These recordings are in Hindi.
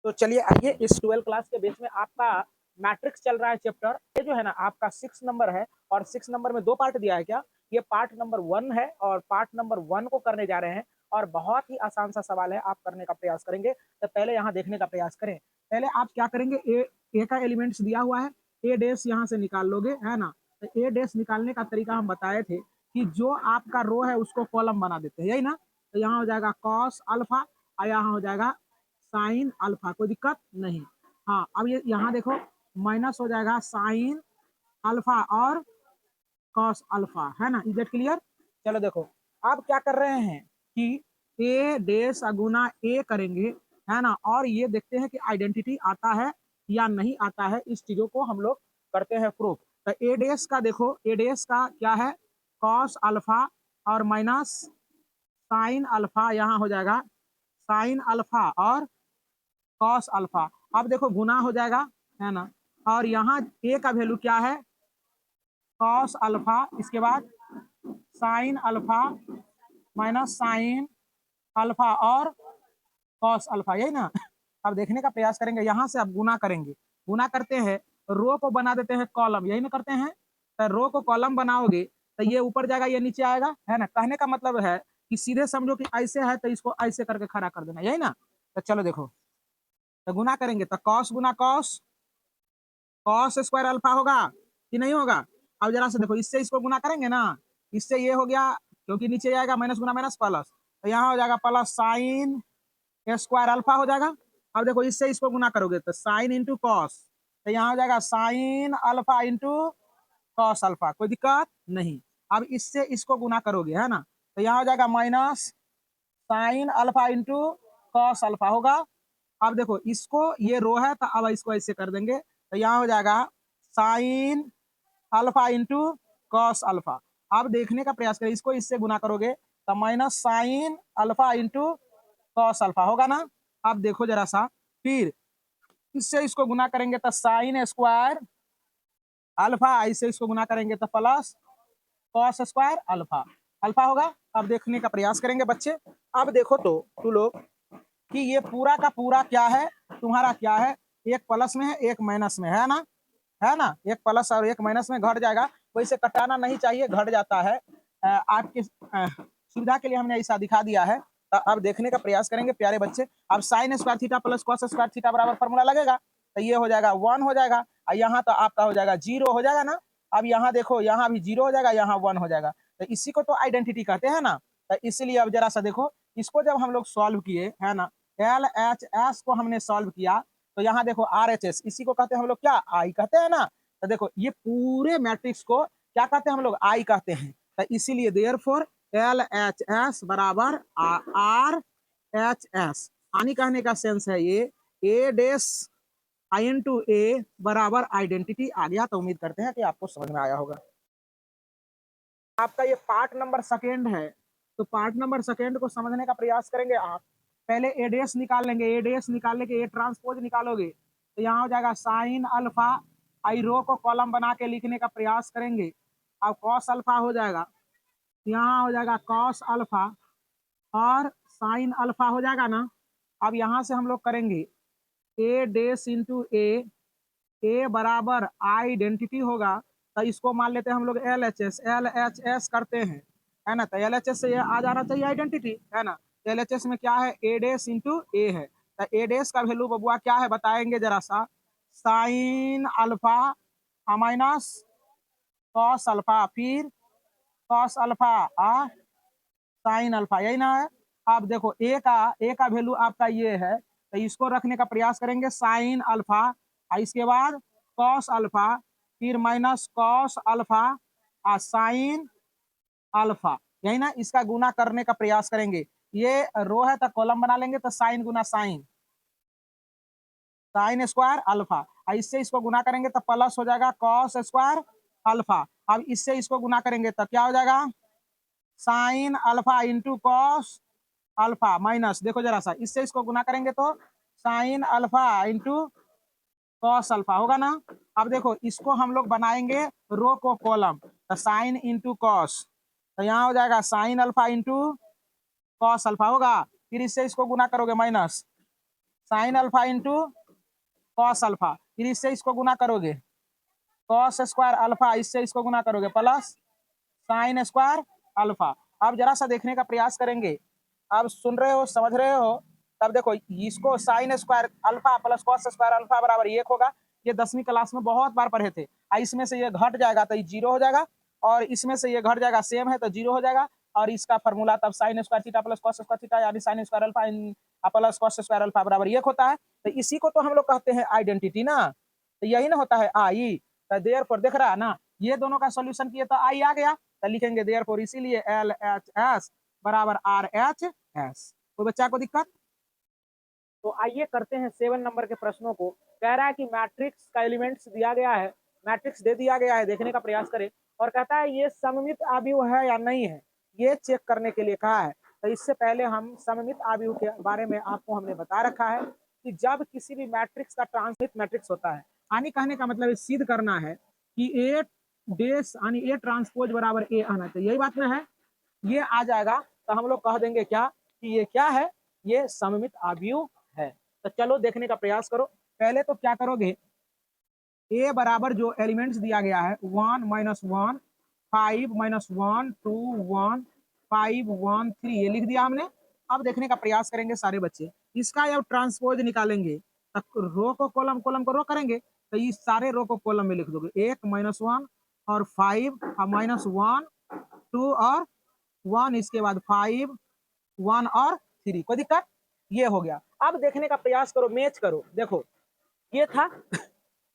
तो चलिए आइए इस 12 क्लास के बेस में आपका मैट्रिक्स चल रहा है चैप्टर। ये जो है ना आपका 6 नंबर है और 6 नंबर में 2 पार्ट दिया है क्या। ये पार्ट नंबर 1 है और पार्ट नंबर 1 को करने जा रहे हैं और बहुत ही आसान सा सवाल है, आप करने का प्रयास करेंगे। तो पहले यहाँ देखने का प्रयास करें। पहले आप क्या करेंगे, ए का एलिमेंट्स दिया हुआ है, ए डैश यहाँ से निकाल लोगे, है ना। तो ए डैश निकालने का तरीका हम बताए थे कि जो आपका रो है उसको कॉलम बना देते हैं, यही ना। तो यहाँ हो जाएगा कॉस अल्फा और यहाँ हो जाएगा साइन अल्फा, कोई दिक्कत नहीं। हाँ, अब ये यहाँ देखो माइनस हो जाएगा साइन अल्फा और कॉस अल्फा, है ना। Is that clear. चलो देखो अब क्या कर रहे हैं कि ए डेस गुना ए करेंगे, है ना, और ये देखते हैं कि आइडेंटिटी आता है या नहीं आता है। इस चीजों को हम लोग करते हैं प्रूफ। तो ए डेस का देखो, ए डेस का क्या है, कॉस अल्फा और माइनस साइन अल्फा, यहाँ हो जाएगा साइन अल्फा और कॉस अल्फा। अब देखो गुना हो जाएगा, है ना, और यहाँ ए का वैल्यू क्या है, कॉस अल्फा, इसके बाद sine alpha minus sine alpha और कॉस अल्फा, यही ना। अब देखने का प्रयास करेंगे, यहाँ से अब गुना करेंगे, गुना करते हैं रो को बना देते हैं कॉलम, यही ना करते हैं। तो रो को कॉलम बनाओगे तो ये ऊपर जाएगा, ये नीचे आएगा, है ना। कहने का मतलब है कि सीधे समझो कि ऐसे है तो इसको ऐसे करके खड़ा कर देना, यही ना। तो चलो देखो, तो गुना करेंगे तो कॉस गुना कॉस, कॉस स्क्वायर अल्फा होगा कि नहीं होगा। अब जरा से देखो, इससे इसको गुना करेंगे ना, इससे ये हो गया, क्योंकि नीचे आएगा माइनस गुना माइनस प्लस, तो यहाँ हो जाएगा प्लस साइन स्क्वायर अल्फा हो जाएगा। अब देखो इससे इसको गुना करोगे तो साइन इंटू कॉस, तो यहाँ हो जाएगा sine alpha into cos alpha, कोई दिक्कत नहीं। अब इससे इसको गुना करोगे, है ना, तो यहाँ हो जाएगा minus sine alpha into cos alpha होगा। अब देखो इसको, ये रो है तो अब इसको ऐसे कर देंगे, तो यहाँ हो जाएगा sine alpha into cos alpha. अब देखने का प्रयास करें, इसको इससे गुना करोगे तो minus sine alpha into cos alpha होगा ना। अब देखो जरा सा, फिर इससे इसको गुना करेंगे तो साइन स्क्वायर अल्फा, इससे इसको गुना करेंगे तो plus cos square alpha, alpha होगा। अब देखने का प्रयास करेंगे बच्चे। अब देखो तो तू लोग कि ये पूरा का पूरा क्या है, तुम्हारा क्या है, एक प्लस में है एक माइनस में है ना, है ना। एक प्लस और एक माइनस में घट जाएगा, वैसे कटाना नहीं चाहिए, घट जाता है। आपकी सुविधा के लिए हमने ऐसा दिखा दिया है। तो अब देखने का प्रयास करेंगे प्यारे बच्चे। अब sign square theta plus cos square theta बराबर फॉर्मूला लगेगा, तो ये हो जाएगा 1 हो जाएगा और यहाँ तो आपका हो जाएगा 0 हो जाएगा ना। अब यहाँ देखो, यहाँ भी 0 हो जाएगा, यहाँ 1 हो जाएगा, तो इसी को तो आइडेंटिटी कहते हैं ना। तो इसलिए अब जरा सा देखो, इसको जब हम लोग सॉल्व किए, है ना, LHS को हमने सॉल्व किया, तो यहाँ देखो RHS, इसी को कहते हैं हम लोग क्या, आई कहते हैं ना। तो देखो ये पूरे मैट्रिक्स को क्या कहते हैं हम लोग, आई कहते हैं। तो इसीलिए देयरफॉर LHS बराबर RHS, आनी कहने का सेंस है ये, ए डेस आई इन टू ए बराबर आइडेंटिटी आ गया। तो उम्मीद करते हैं कि आपको समझ में आया होगा। आपका ये पार्ट नंबर सेकेंड है, तो पार्ट नंबर सेकेंड को समझने का प्रयास करेंगे। आप पहले एडेस निकाल लेंगे, एडेस निकालने के ए ट्रांसपोज निकालोगे तो यहाँ हो जाएगा साइन अल्फा, आई रो को कॉलम बना के लिखने का प्रयास करेंगे। अब कॉस अल्फा हो जाएगा, यहाँ हो जाएगा कॉस अल्फा और साइन अल्फा हो जाएगा ना। अब यहाँ से हम लोग करेंगे ए डेस इंटू ए बराबर आइडेंटिटी होगा, तो इसको मान लेते हैं हम लोग एल एच एस करते हैं, है ना। तो एल एच एस से ये आ जाना चाहिए आइडेंटिटी, है ना। एल एच एस में क्या है, ए डेस इंटू ए है, तो ए डेस का वैल्यू बबुआ क्या है बताएंगे जरा सा, sine alpha minus cos alpha, फिर कॉस अल्फा साइन अल्फा, यही ना है। अब देखो ए का वैल्यू आपका ये है, तो इसको रखने का प्रयास करेंगे साइन अल्फा और इसके बाद कॉस अल्फा, फिर माइनस कॉस अल्फा और साइन अल्फा, यही ना। इसका गुना करने का प्रयास करेंगे, ये रो है तो कॉलम बना लेंगे, तो साइन गुना साइन, साइन स्क्वायर अल्फा, और इससे इसको गुना करेंगे तो प्लस हो जाएगा कॉस स्क्वायर अल्फा। अब इससे इसको गुना करेंगे तो क्या हो जाएगा, sine alpha into cos alpha minus, देखो जरा सा, इससे इसको गुना करेंगे तो sine alpha into cos alpha होगा ना। अब देखो इसको हम लोग बनाएंगे रो को कॉलम, तो साइन इंटू कॉस, तो यहाँ हो जाएगा sine alpha into cos alpha होगा, फिर इससे इसको गुना करोगे minus sine alpha into cos alpha, फिर इससे इसको गुना करोगे कॉस स्क्वायर अल्फा, इससे इसको गुना करोगे प्लस साइन स्क्वायर अल्फा। अब जरा सा देखने का प्रयास करेंगे, अब सुन रहे हो समझ रहे हो, तब देखो इसको sign square alpha plus cos square alpha बराबर 1 होगा। ये 10वीं क्लास में बहुत बार पढ़े थे। इसमें से ये घट जाएगा तो ये 0 हो जाएगा, और इसमें से ये घट जाएगा सेम है तो 0 हो जाएगा, और इसका फॉर्मूला तब sine square theta plus cos square theta यानी sine square alpha plus cos square alpha बराबर 1 होता है। तो इसी को तो हम लोग कहते हैं आइडेंटिटी ना, तो यही ना होता है आई। तो देयरफॉर देख रहा है ना, ये दोनों का सॉल्यूशन किए तो आई आ गया, तो लिखेंगे देयरफॉर इसीलिए एल एच एस बराबर आर एच एस। कोई बच्चा को दिक्कत? तो आइए करते हैं 7 नंबर के प्रश्नों को। कह रहा है कि मैट्रिक्स का एलिमेंट्स दिया गया है, मैट्रिक्स दे दिया गया है, देखने का प्रयास करें, और कहता है ये सममित आव्यूह है या नहीं है, ये चेक करने के लिए कहा है। तो इससे पहले हम सममित आव्यूह के बारे में आपको हमने बता रखा है कि जब किसी भी मैट्रिक्स का ट्रांसमित मैट्रिक्स होता है, यानी कहने का मतलब सिद्ध करना है कि ए डेस यानी ए ट्रांसपोज बराबर ए आना चाहिए, यही बात में है, ये आ जाएगा तो हम लोग कह देंगे क्या कि ये क्या है, ये सममित आव्यूह है। तो चलो देखने का प्रयास करो। पहले तो क्या करोगे, ए बराबर जो एलिमेंट्स दिया गया है 1 - 1 5 - 1 2 1 5 1 3 ये लिख दिया हमने। अब देखने का प्रयास करेंगे सारे बच्चे, इसका जब ट्रांसपोज निकालेंगे तो रो को कॉलम, कॉलम को रो करेंगे, तो इस सारे रो को कॉलम में लिख दोगे, 1 - 1 और 5 -1 2 और 1, इसके बाद 5 1 और 3, कोई दिक्कत? ये हो गया। अब देखने का प्रयास करो, मैच करो, देखो ये था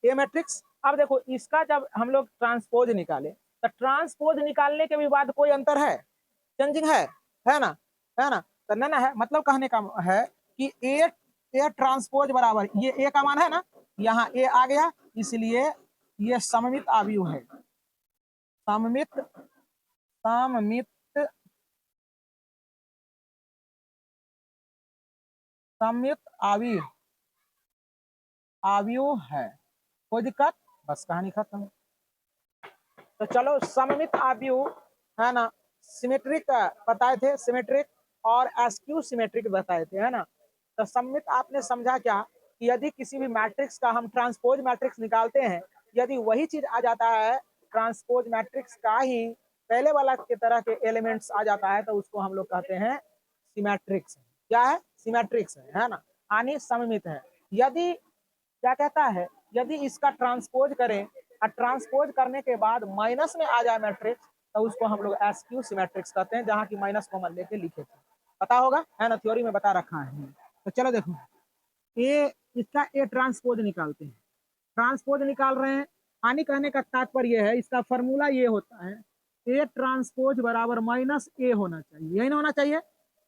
ए मैट्रिक्स। अब देखो इसका जब हम लोग ट्रांसपोज निकाले, तो ट्रांसपोज निकालने के भी बाद कोई अंतर है, चेंजिंग है ना, है ना, तो ना है, मतलब कहने का है कि ए ट्रांसपोज बराबर ये ए का मान है ना, यहाँ ए आ गया, इसलिए ये सममित आव्यूह है, सममित सममित सममित आव्यूह आव्यूह है। कोई दिक्कत? बस कहानी खत्म। तो चलो सममित आव्यूह है ना, सिमेट्रिक बताए थे, सिमेट्रिक और एस्क्यू सिमेट्रिक बताए थे, है ना। तो सममित आपने समझा क्या कि यदि किसी भी मैट्रिक्स का हम ट्रांसपोज मैट्रिक्स निकालते हैं, यदि वही चीज आ जाता है, ट्रांसपोज मैट्रिक्स का ही पहले वाला के तरह के एलिमेंट्स आ जाता है, तो उसको हम लोग कहते हैं सिमेट्रिक्स। क्या है? सिमेट्रिक्स है ना, यानी सममित है। यदि क्या कहता है, यदि इसका ट्रांसपोज करें और ट्रांसपोज करने के बाद माइनस में आ जाए मैट्रिक्स, तो उसको हम लोग एस्क्यू सिमेट्रिक्स कहते हैं, जहाँ की माइनस कॉमन लेके लिखे थे, पता होगा, है ना, थ्योरी में बता रखा है। तो चलो देखो, ए इसका ए ट्रांसपोज निकालते हैं, ट्रांसपोज निकाल रहे हैं, हानि कहने का तात्पर्य है, इसका फॉर्मूला ये होता है, ए ट्रांसपोज बराबर माइनस ए होना चाहिए, यही ना होना चाहिए,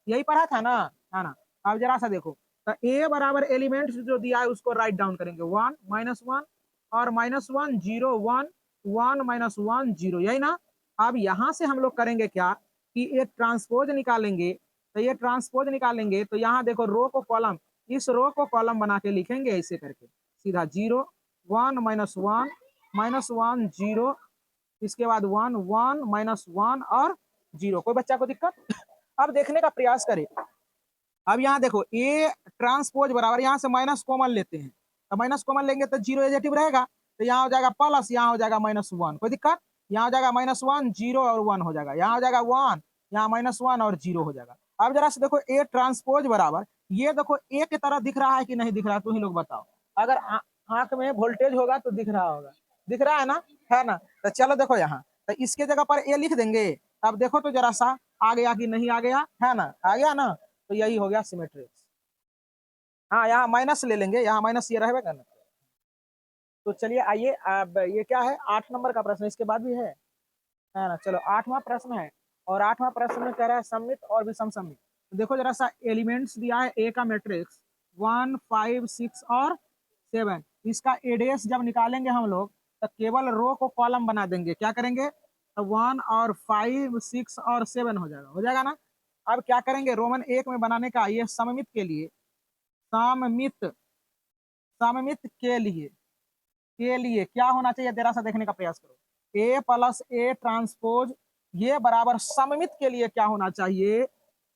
यही पढ़ा था ना, है ना। अब जरा सा देखो, तो ए बराबर एलिमेंट्स जो दिया है उसको राइट डाउन करेंगे, 1 - 1 और -1 0 1 1 -1 0, यही ना। अब यहाँ से हम लोग करेंगे क्या कि एक ट्रांसपोज निकालेंगे, तो ये ट्रांसपोज निकालेंगे तो यहाँ देखो रो को कॉलम, इस रो को कॉलम बना के लिखेंगे ऐसे करके, सीधा 0 1 -1 -1 0, इसके बाद 1 1 -1 और 0, कोई बच्चा को दिक्कत? अब देखने का प्रयास करें, अब यहाँ देखो ए ट्रांसपोज बराबर, यहाँ से माइनस कॉमन लेते हैं, तो माइनस कॉमन लेंगे तो 0 एजेटिव रहेगा, तो यहाँ हो जाएगा प्लस, यहाँ हो जाएगा -1, कोई दिक्कत? यहाँ हो जाएगा -1 0 और 1 हो जाएगा, यहाँ हो जाएगा 1, यहाँ -1 और 0 हो जाएगा। अब जरा से देखो ए ट्रांसपोज बराबर, ये देखो ए की तरह दिख रहा है कि नहीं दिख रहा है, तुम ही लोग बताओ, अगर आंख में वोल्टेज होगा तो दिख रहा होगा, दिख रहा है ना। तो चलो देखो यहाँ, तो इसके जगह पर ए लिख देंगे, अब देखो तो जरा सा आ गया कि नहीं आ गया, है ना, आ गया ना, तो यही हो गया सिमेट्रिक्स। हाँ यहाँ माइनस ले लेंगे, यहाँ माइनस ये रहेगा ना। तो चलिए आइए, अब ये क्या है, 8 नंबर का प्रश्न, इसके बाद भी है ना। चलो 8वां प्रश्न है, और 8वां प्रश्न में कह रहा है सममित और विषम सममित। तो देखो जरा सा, एलिमेंट्स दिया है ए का मैट्रिक्स 1 5 6 और 7, इसका एडेस जब निकालेंगे हम लोग, तो केवल रो को कॉलम बना देंगे, क्या करेंगे, तो 1 और 5 6 और 7 हो जाएगा ना। अब क्या करेंगे, रोमन 1 में बनाने का, ये सममित के लिए, सममित सममित के लिए क्या होना चाहिए, जरा सा देखने का प्रयास करो, ए प्लस ए ट्रांसपोज ये बराबर सममित के लिए क्या होना चाहिए,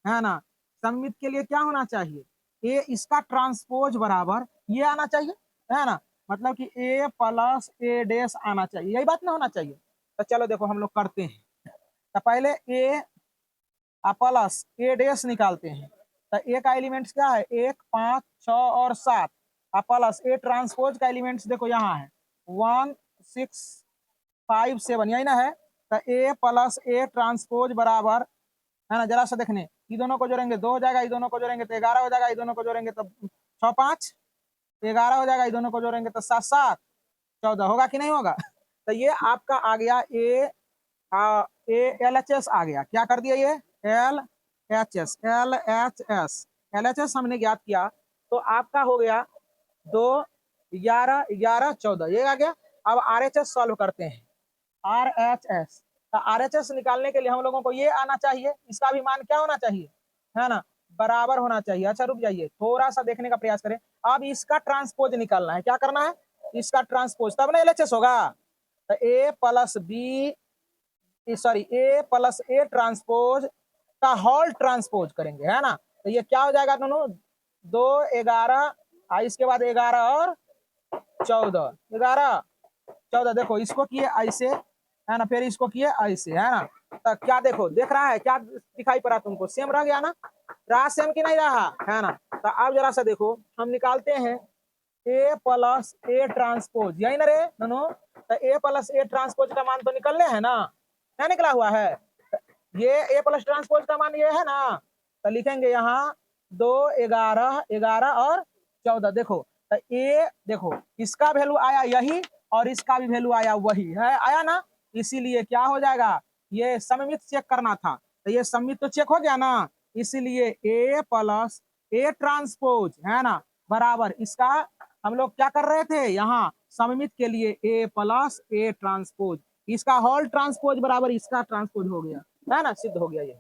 है ना, सममित के लिए क्या होना चाहिए, ए इसका ट्रांसपोज बराबर ये आना चाहिए, है ना, मतलब कि ए प्लस ए डैश आना चाहिए, यही बात ना होना चाहिए। तो चलो देखो हम लोग करते हैं। तो पहले ए प्लस ए डैश निकालते हैं। तो ए का एलिमेंट्स क्या है, 1 5 6 और 7, प्लस ए ट्रांसपोज का एलिमेंट्स देखो यहाँ है 1 6 5 7, यही ना है। तो ए प्लस ए ट्रांसपोज बराबर, है ना, जरा सा देखने, ये दोनों को जोड़ेंगे 2 हो जाएगा, ये दोनों को जोड़ेंगे तो 11 हो जाएगा, ये दोनों को जोड़ेंगे तो 6 5 11 हो जाएगा, ये दोनों को जोड़ेंगे तो 7 7 14 होगा कि नहीं होगा। तो ये आपका आ गया एल एच एस आ गया, क्या कर दिया ये L H S, L H S, L H S हमने ज्ञात किया। तो आपका हो गया 2 11 11 14, ये आ गया। अब आर एच एस सॉल्व करते हैं, R H S. R H S निकालने के लिए हम लोगों को ये आना चाहिए, इसका भी मान क्या होना चाहिए, है ना, बराबर होना चाहिए। अच्छा रुक जाइए, थोड़ा सा देखने का प्रयास करें। अब इसका ट्रांसपोज निकालना है, क्या करना है, इसका ट्रांसपोज, तब ना एलएचएस होगा। तो A plus B, sorry A plus A transpose का होल ट्रांसपोज करेंगे, है ना। तो ये क्या हो जाएगा दोनों, 2 11, इसके बाद 11 और 14, 11 14, देखो इसको किए ऐसे, है ना, फिर इसको किए ऐसे, है ना। तो क्या देखो, देख रहा है, क्या दिखाई पड़ा तुमको, सेम रह गया ना, रहा सेम कि नहीं रहा, है ना। तो अब जरा सा देखो, हम निकालते हैं ए प्लस ए ट्रांसपोज, यही ना रे दोनों। तो ए प्लस ए ट्रांसपोज का मान तो निकलने है ना, क्या निकला हुआ है, ये ए प्लस ट्रांसपोज का मान ये है ना। तो लिखेंगे यहाँ 2 11 11 और 14, देखो। तो ए देखो इसका वैल्यू आया यही, और इसका भी वैल्यू आया वही है, आया ना। इसीलिए क्या हो जाएगा, ये सममित चेक करना था, तो ये सममित तो चेक हो गया ना। इसीलिए ए प्लस ए ट्रांसपोज, है ना, बराबर इसका, हम लोग क्या कर रहे थे यहाँ सममित के लिए ए प्लस ए ट्रांसपोज, इसका होल ट्रांसपोज बराबर इसका ट्रांसपोज हो गया, है ना, सिद्ध हो गया ये।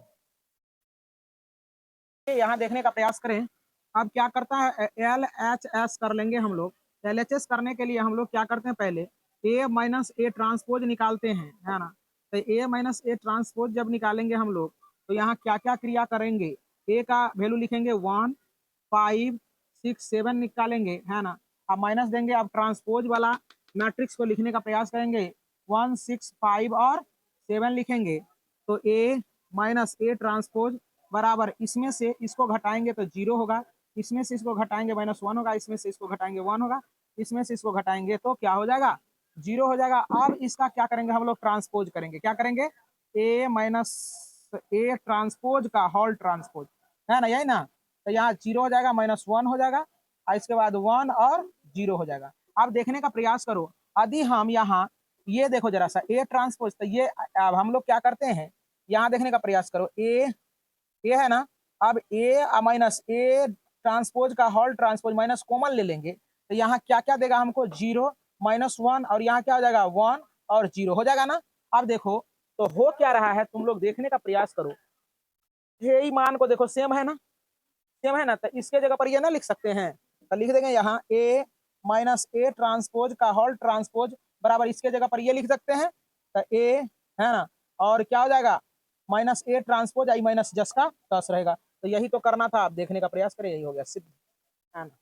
यहाँ देखने का प्रयास करें। अब क्या करता है, एल एच एस कर लेंगे हम लोग। एल एच एस करने के लिए हम लोग क्या करते हैं, पहले ए माइनस ए ट्रांसपोज निकालते हैं, है ना। तो ए माइनस ए ट्रांसपोज जब निकालेंगे हम लोग, तो यहाँ क्या क्या क्रिया करेंगे, ए का वैल्यू लिखेंगे 1 5 6 7 निकालेंगे, है ना। अब माइनस देंगे, अब ट्रांसपोज वाला मैट्रिक्स को लिखने का प्रयास करेंगे, 1 6 5 और 7 लिखेंगे। तो ए माइनस ए ट्रांसपोज बराबर, इसमें से इसको घटाएंगे तो 0 होगा, इसमें से इसको घटाएंगे -1 होगा, इसमें से इसको घटाएंगे 1 होगा, इसमें से इसको घटाएंगे तो क्या हो जाएगा, 0 हो जाएगा। अब इसका क्या करेंगे हम लोग, ट्रांसपोज करेंगे, क्या करेंगे, ए माइनस ए ट्रांसपोज का होल ट्रांसपोज, है ना, यही ना। तो यहाँ 0 हो जाएगा, -1 हो जाएगा, और इसके बाद 1 और 0 हो जाएगा। अब देखने का प्रयास करो, यदि हम यहाँ ये देखो जरा सा ए ट्रांसपोज, तो ये अब हम लोग क्या करते हैं, यहाँ देखने का प्रयास करो, ए है ना। अब ए माइनस ए ट्रांसपोज का होल ट्रांसपोज माइनस कॉमन ले लेंगे, तो यहाँ क्या क्या देगा हमको, 0 -1, और यहाँ क्या हो जाएगा 1 और 0 हो जाएगा ना। अब देखो तो हो क्या रहा है, तुम लोग देखने का प्रयास करो, ये ही मान को देखो सेम है ना, सेम है ना। तो इसके जगह पर ये ना लिख सकते हैं, तो लिख देंगे यहाँ ए माइनस ए ट्रांसपोज का होल ट्रांसपोज बराबर, इसके जगह पर ये लिख सकते हैं, तो ए, है ना, और क्या हो जाएगा, minus A transpose I minus जस का 10 रहेगा। तो यही तो करना था, आप देखने का प्रयास करें, यही हो गया सिद्ध, है ना।